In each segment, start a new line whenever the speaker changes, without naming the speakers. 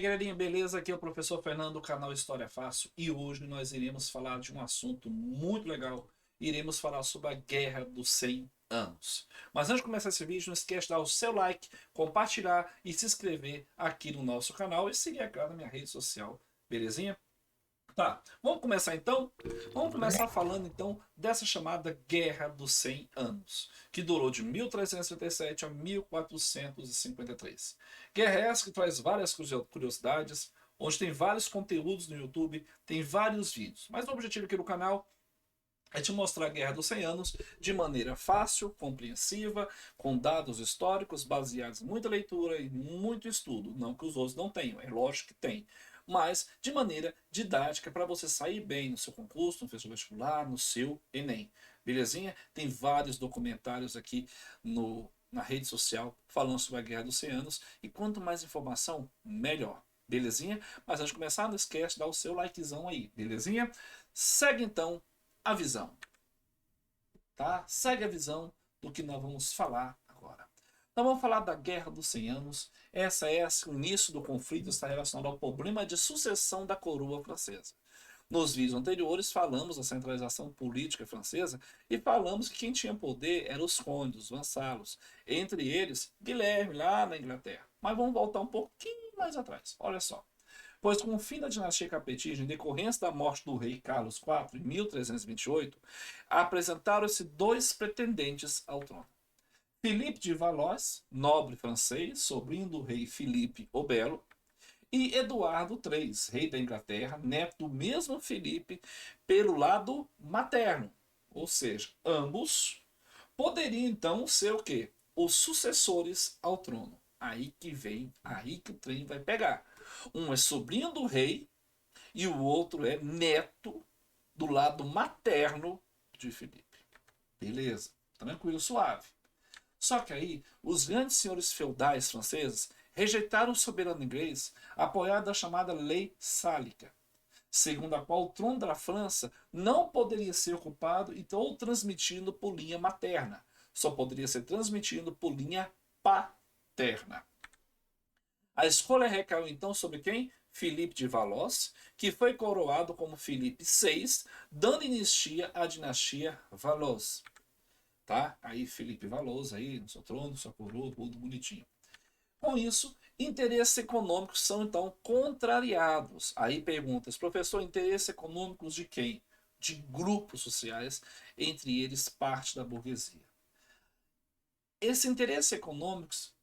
galerinha, beleza? Aqui é o professor Fernando do canal História Fácil e hoje nós iremos falar de um assunto muito legal. Iremos falar sobre a Guerra dos 100 Anos. Mas antes de começar esse vídeo, não esquece de dar o seu like, compartilhar e se inscrever aqui no nosso canal e seguir, claro, na minha rede social, belezinha? Tá, vamos começar então? Vamos começar falando então dessa chamada Guerra dos 100 Anos, que durou de 1337 a 1453. Guerra essa que traz várias curiosidades, onde tem vários conteúdos no YouTube, tem vários vídeos. Mas o objetivo aqui do canal é te mostrar a Guerra dos 100 Anos de maneira fácil, compreensiva, com dados históricos baseados em muita leitura e muito estudo. Não que os outros não tenham, é lógico que tem. Mas de maneira didática para você sair bem no seu concurso, no seu vestibular, no seu Enem. Belezinha? Tem vários documentários aqui na rede social falando sobre a Guerra dos 100 Anos. E quanto mais informação, melhor. Belezinha? Mas antes de começar, não esquece de dar o seu likezão aí. Belezinha? Segue então a visão, tá? Segue a visão do que nós vamos falar agora. Nós vamos falar da Guerra dos 100 Anos. O início do conflito está relacionado ao problema de sucessão da coroa francesa. Nos vídeos anteriores falamos da centralização política francesa e falamos que quem tinha poder eram os condes, os vassalos, entre eles Guilherme lá na Inglaterra. Mas vamos voltar um pouquinho mais atrás. Olha só. Pois com o fim da dinastia capetinga, em decorrência da morte do rei Carlos IV em 1328, apresentaram-se dois pretendentes ao trono. Filipe de Valois, nobre francês, sobrinho do rei Filipe o Belo, e Eduardo III, rei da Inglaterra, neto do mesmo Filipe, pelo lado materno. Ou seja, ambos poderiam então ser o quê? Os sucessores ao trono. Aí que vem, aí que o trem vai pegar. Um é sobrinho do rei e o outro é neto do lado materno de Filipe. Beleza, tranquilo, suave. Só que aí, os grandes senhores feudais franceses rejeitaram o soberano inglês, apoiado a chamada Lei Sálica, segundo a qual o trono da França não poderia ser ocupado ou transmitido por linha materna, só poderia ser transmitido por linha paterna. A escolha recaiu então sobre quem? Filipe de Valois, que foi coroado como Filipe VI, dando início à dinastia Valois. Tá? Aí Filipe Valois aí no seu trono, sua coroa, tudo bonitinho. Com isso, interesses econômicos são então contrariados. Aí perguntas, professor, interesses econômicos de quem? De grupos sociais, entre eles parte da burguesia. Esses interesses econômicos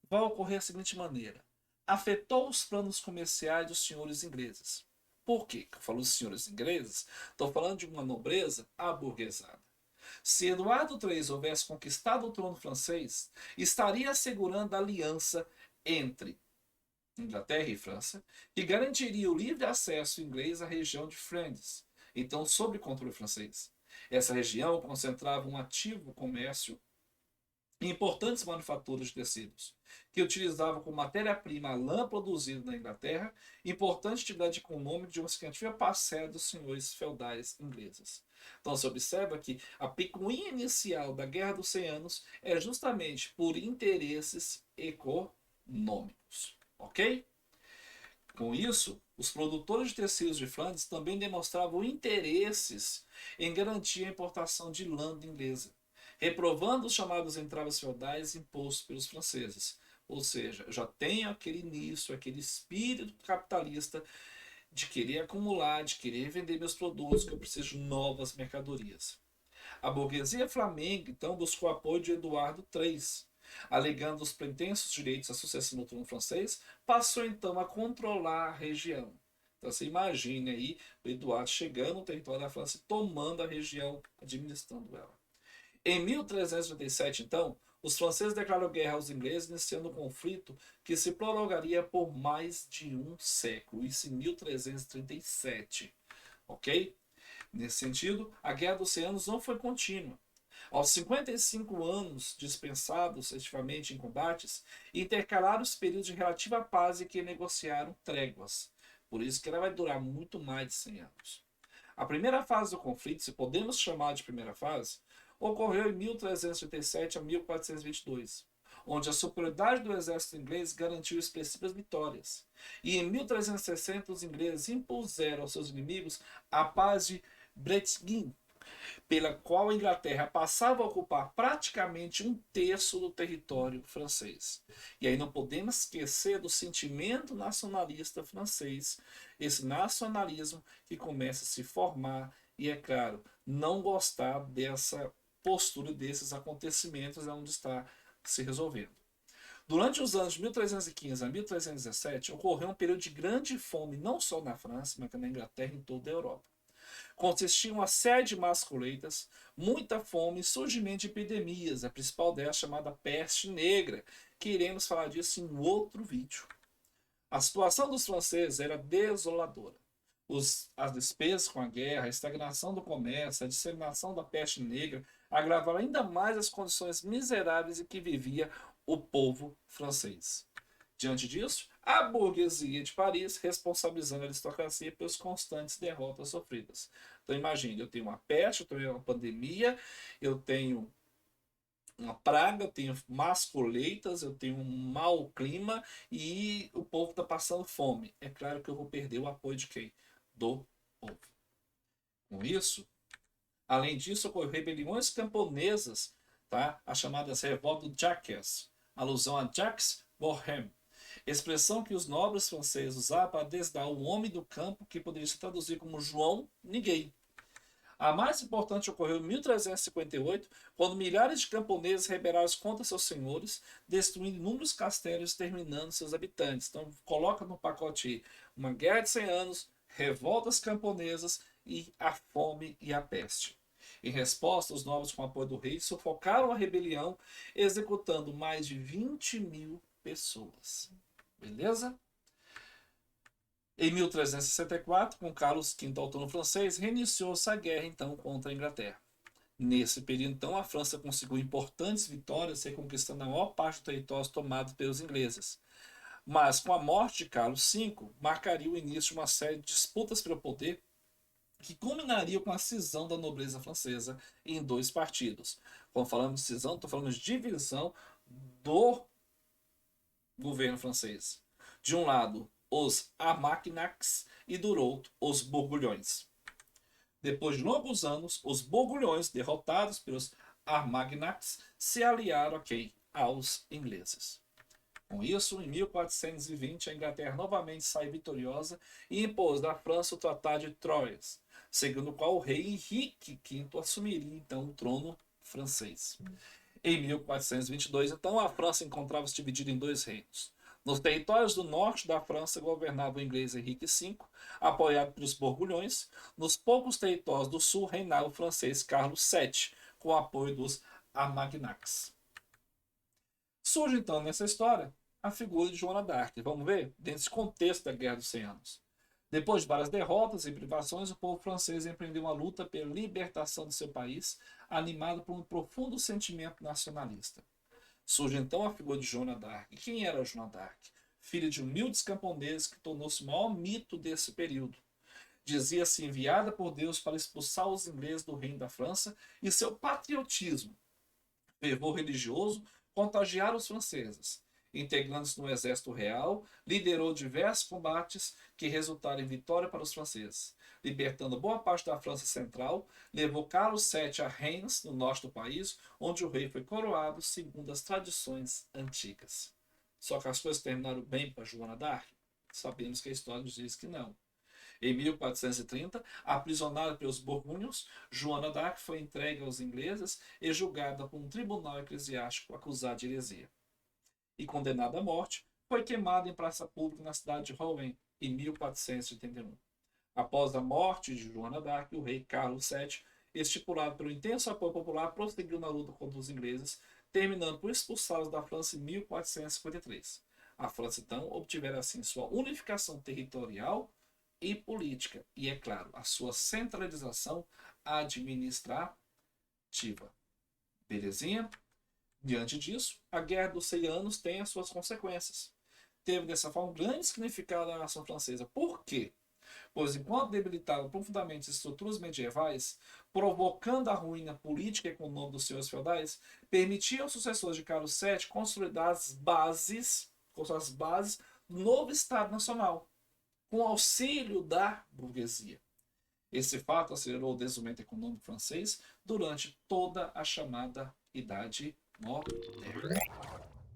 vão ocorrer da seguinte maneira: afetou os planos comerciais dos senhores ingleses. Por quê? Eu falo os senhores ingleses, estou falando de uma nobreza aburguesada. Se Eduardo III houvesse conquistado o trono francês, estaria assegurando a aliança entre Inglaterra e França, que garantiria o livre acesso inglês à região de Flandres, então sob controle francês. Essa região concentrava um ativo comércio e importantes manufaturas de tecidos, que utilizavam como matéria-prima a lã produzida na Inglaterra, importante atividade econômica de uma significativa parcela dos senhores feudais ingleses. Então se observa que a picuinha inicial da Guerra dos 100 Anos é justamente por interesses econômicos, ok? Com isso, os produtores de tecidos de Flandres também demonstravam interesses em garantir a importação de lã inglesa, reprovando os chamados entraves feudais impostos pelos franceses. Ou seja, já tem aquele início, aquele espírito capitalista de querer acumular, de querer vender meus produtos, que eu preciso de novas mercadorias. A burguesia flamenga, então, buscou apoio de Eduardo III, alegando os pretensos direitos à sucessão no trono francês, passou então a controlar a região. Então você imagine aí o Eduardo chegando no território da França e tomando a região, administrando ela. Em 1337, então, os franceses declararam guerra aos ingleses, iniciando um conflito que se prolongaria por mais de um século, isso em 1337, ok? Nesse sentido, a Guerra dos 100 Anos não foi contínua. Aos 55 anos dispensados efetivamente em combates, intercalaram os períodos de relativa paz e que negociaram tréguas. Por isso que ela vai durar muito mais de 100 anos. A primeira fase do conflito, se podemos chamar de primeira fase, ocorreu em 1337 a 1422, onde a superioridade do exército inglês garantiu expressivas vitórias. E em 1360 os ingleses impuseram aos seus inimigos a paz de Breteuil, pela qual a Inglaterra passava a ocupar praticamente um terço do território francês. E aí não podemos esquecer do sentimento nacionalista francês, esse nacionalismo que começa a se formar e, é claro, não gostar dessa postura desses acontecimentos onde está se resolvendo. Durante os anos de 1315 a 1317, ocorreu um período de grande fome, não só na França, mas também na Inglaterra e em toda a Europa. Consistia em uma série de más colheitas, muita fome e surgimento de epidemias, a principal delas chamada peste negra, que iremos falar disso em outro vídeo. A situação dos franceses era desoladora. As despesas com a guerra, a estagnação do comércio, a disseminação da peste negra agravaram ainda mais as condições miseráveis em que vivia o povo francês. Diante disso, a burguesia de Paris responsabilizando a aristocracia pelas constantes derrotas sofridas. Então imagine, eu tenho uma peste, eu tenho uma pandemia, eu tenho uma praga, eu tenho más colheitas, eu tenho um mau clima e o povo está passando fome. É claro que eu vou perder o apoio de quem? Do povo. Com isso, além disso, ocorreram rebeliões camponesas, tá? As chamadas revoltas de Jacques, alusão a Jacques Bohème, expressão que os nobres franceses usavam para desdar o homem do campo, que poderia se traduzir como João Ninguém. A mais importante ocorreu em 1358, quando milhares de camponeses rebelaram-se contra seus senhores, destruindo inúmeros castelos e exterminando seus habitantes. Então, coloca no pacote uma guerra de 100 anos, revoltas camponesas e a fome e a peste. Em resposta, os nobres, com o apoio do rei, sufocaram a rebelião, executando mais de 20 mil pessoas. Beleza? Em 1364, com Carlos V, ao trono francês, reiniciou-se a guerra então contra a Inglaterra. Nesse período, então, a França conseguiu importantes vitórias, reconquistando a maior parte dos territórios tomados pelos ingleses. Mas, com a morte de Carlos V, marcaria o início de uma série de disputas pelo poder que culminaria com a cisão da nobreza francesa em dois partidos. Quando falamos de cisão, estou falando de divisão do governo francês. De um lado, os Armagnacs e do outro, os Borbulhões. Depois de longos anos, os Borbulhões, derrotados pelos Armagnacs, se aliaram a quem? Aos ingleses. Com isso, em 1420, a Inglaterra novamente sai vitoriosa e impôs na França o Tratado de Troyes, segundo o qual o rei Henrique V assumiria então o trono francês. Em 1422, então, a França encontrava-se dividida em dois reinos. Nos territórios do norte da França governava o inglês Henrique V, apoiado pelos Borbulhões. Nos poucos territórios do sul reinava o francês Carlos VII, com o apoio dos Armagnacs. Surge então nessa história a figura de Joana d'Arc. Vamos ver? Dentro desse contexto da Guerra dos 100 Anos. Depois de várias derrotas e privações, o povo francês empreendeu uma luta pela libertação de seu país, animado por um profundo sentimento nacionalista. Surge então a figura de Joana d'Arc. E quem era Joana d'Arc? Filha de humildes camponeses que tornou-se o maior mito desse período. Dizia-se enviada por Deus para expulsar os ingleses do reino da França, e seu patriotismo, fervor religioso, contagiaram os franceses. Integrando-se no exército real, liderou diversos combates que resultaram em vitória para os franceses. Libertando boa parte da França central, levou Carlos VII a Reims, no norte do país, onde o rei foi coroado segundo as tradições antigas. Só que as coisas terminaram bem para Joana d'Arc? Sabemos que a história nos diz que não. Em 1430, aprisionada pelos Borgonhos, Joana d'Arc foi entregue aos ingleses e julgada por um tribunal eclesiástico acusada de heresia. E condenada à morte, foi queimada em praça pública na cidade de Rouen, em 1481. Após a morte de Joana d'Arc, o rei Carlos VII, estipulado pelo intenso apoio popular, prosseguiu na luta contra os ingleses, terminando por expulsá-los da França em 1453. A França, então, obtivera assim sua unificação territorial e política, e, é claro, a sua centralização administrativa. Belezinha? Diante disso, a Guerra dos 100 Anos tem as suas consequências. Teve, dessa forma, um grande significado na nação francesa. Por quê? pois enquanto debilitaram profundamente as estruturas medievais, provocando a ruína política e econômica dos senhores feudais, permitia aos sucessores de Carlos VII consolidar as bases do novo Estado Nacional, com auxílio da burguesia. Esse fato acelerou o desenvolvimento econômico francês durante toda a chamada Idade Moderna.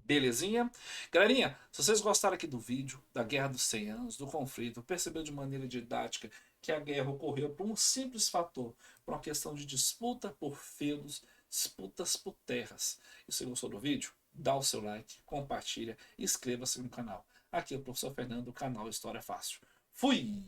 Belezinha? Galerinha, se vocês gostaram aqui do vídeo, da Guerra dos 100 Anos, do conflito, percebeu de maneira didática que a guerra ocorreu por um simples fator, por uma questão de disputa por feudos, disputas por terras. E se você gostou do vídeo, dá o seu like, compartilha e inscreva-se no canal. Aqui é o professor Fernando, do canal História Fácil. Fui!